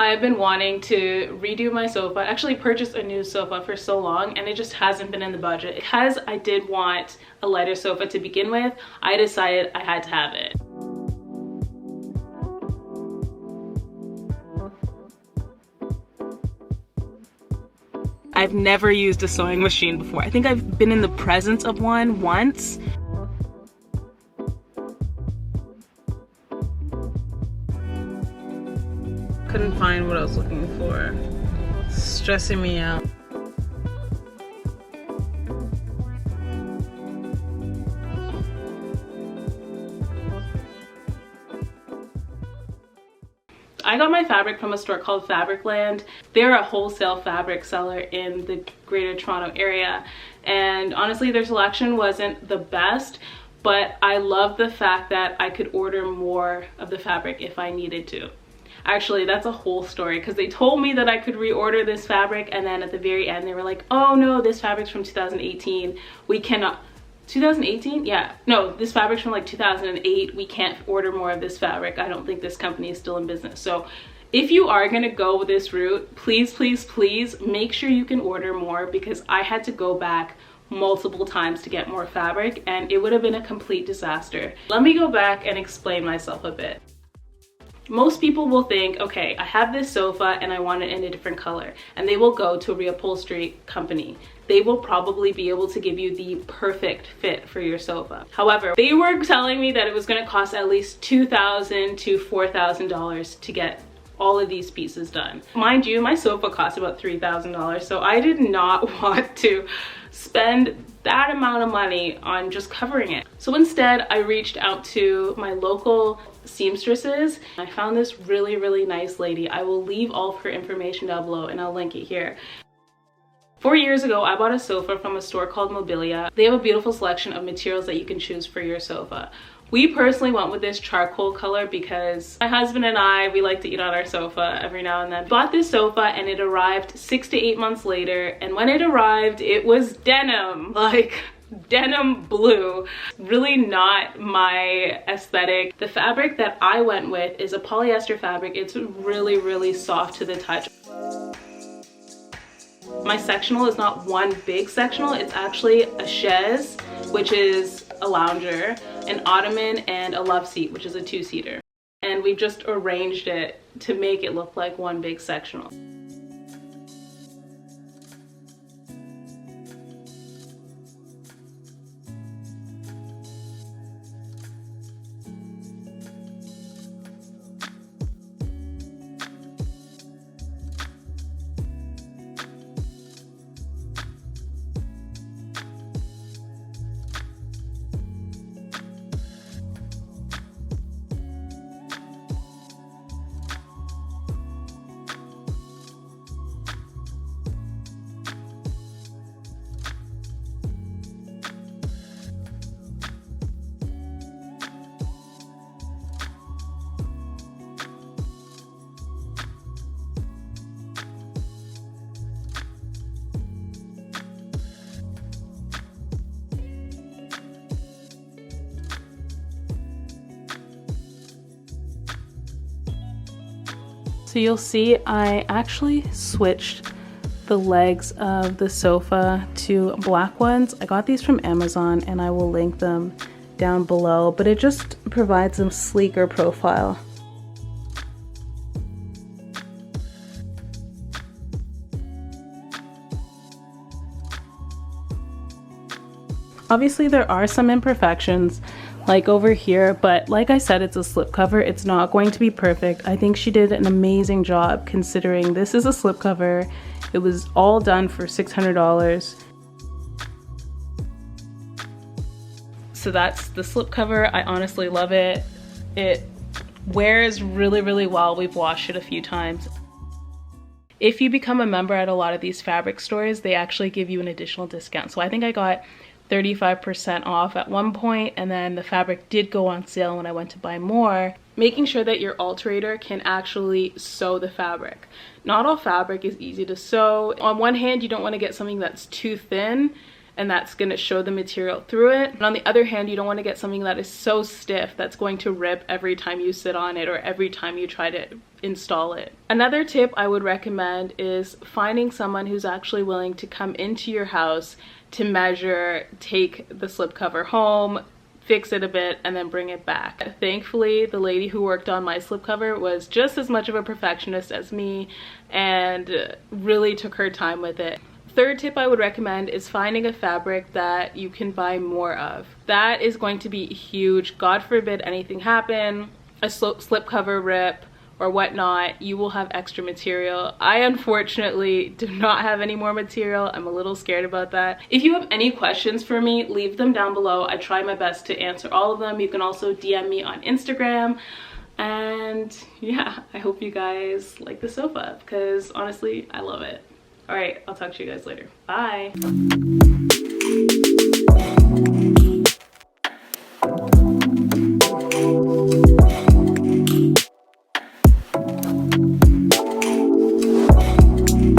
I've been wanting to redo my sofa, actually purchase a new sofa for so long, and it just hasn't been in the budget. Because I did want a lighter sofa to begin with, I decided I had to have it. I've never used a sewing machine before. I think I've been in the presence of one once. Couldn't find what I was looking for. It's stressing me out. I got my fabric from a store called Fabricland. They're a wholesale fabric seller in the Greater Toronto area. And honestly, their selection wasn't the best, but I love the fact that I could order more of the fabric if I needed to. Actually, that's a whole story because they told me that I could reorder this fabric, and then at the very end they were like, oh no, this fabric's from 2018. We cannot. 2018? Yeah. No, this fabric's from like 2008. We can't order more of this fabric. I don't think this company is still in business. So if you are going to go this route, please, please, please make sure you can order more, because I had to go back multiple times to get more fabric and it would have been a complete disaster. Let me go back and explain myself a bit. Most people will think, okay, I have this sofa and I want it in a different color, and they will go to a reupholstery company. They will probably be able to give you the perfect fit for your sofa. However, they were telling me that it was going to cost at least $2,000 to $4,000 to get all of these pieces done. Mind you, my sofa cost about $3,000, so I did not want to spend that amount of money on just covering it. So instead, I reached out to my local seamstresses. I found this really, really nice lady. I will leave all of her information down below and I'll link it here. 4 years ago, I bought a sofa from a store called Mobilia. They have a beautiful selection of materials that you can choose for your sofa. We personally went with this charcoal color because my husband and I, we like to eat on our sofa every now and then. Bought this sofa and it arrived 6 to 8 months later, and when it arrived, it was denim, like denim blue. Really not my aesthetic. The fabric that I went with is a polyester fabric. It's really, really soft to the touch. My sectional is not one big sectional, it's actually a chaise, which is a lounger, an ottoman, and a love seat, which is a two-seater. And we just arranged it to make it look like one big sectional. So you'll see I actually switched the legs of the sofa to black ones. I got these from Amazon and I will link them down below, but it just provides a sleeker profile. Obviously there are some imperfections like over here, but like I said, it's a slipcover. It's not going to be perfect. I think she did an amazing job considering this is a slipcover. It was all done for $600. So that's the slipcover. I honestly love it. It wears really, really well. We've washed it a few times. If you become a member at a lot of these fabric stores, they actually give you an additional discount. So I think I got 35% off at one point, and then the fabric did go on sale when I went to buy more. Making sure that your alterator can actually sew the fabric. Not all fabric is easy to sew. On one hand, you don't want to get something that's too thin and that's going to show the material through it. And on the other hand, you don't want to get something that is so stiff that's going to rip every time you sit on it or every time you try to install it. Another tip I would recommend is finding someone who's actually willing to come into your house to measure, take the slipcover home, fix it a bit, and then bring it back. Thankfully, the lady who worked on my slipcover was just as much of a perfectionist as me and really took her time with it. Third tip I would recommend is finding a fabric that you can buy more of. That is going to be huge. God forbid anything happen, a slipcover rip or whatnot, you will have extra material. I unfortunately do not have any more material. I'm a little scared about that. If you have any questions for me, leave them down below. I try my best to answer all of them. You can also DM me on Instagram. And yeah, I hope you guys like the sofa because honestly, I love it. All right, I'll talk to you guys later. Bye.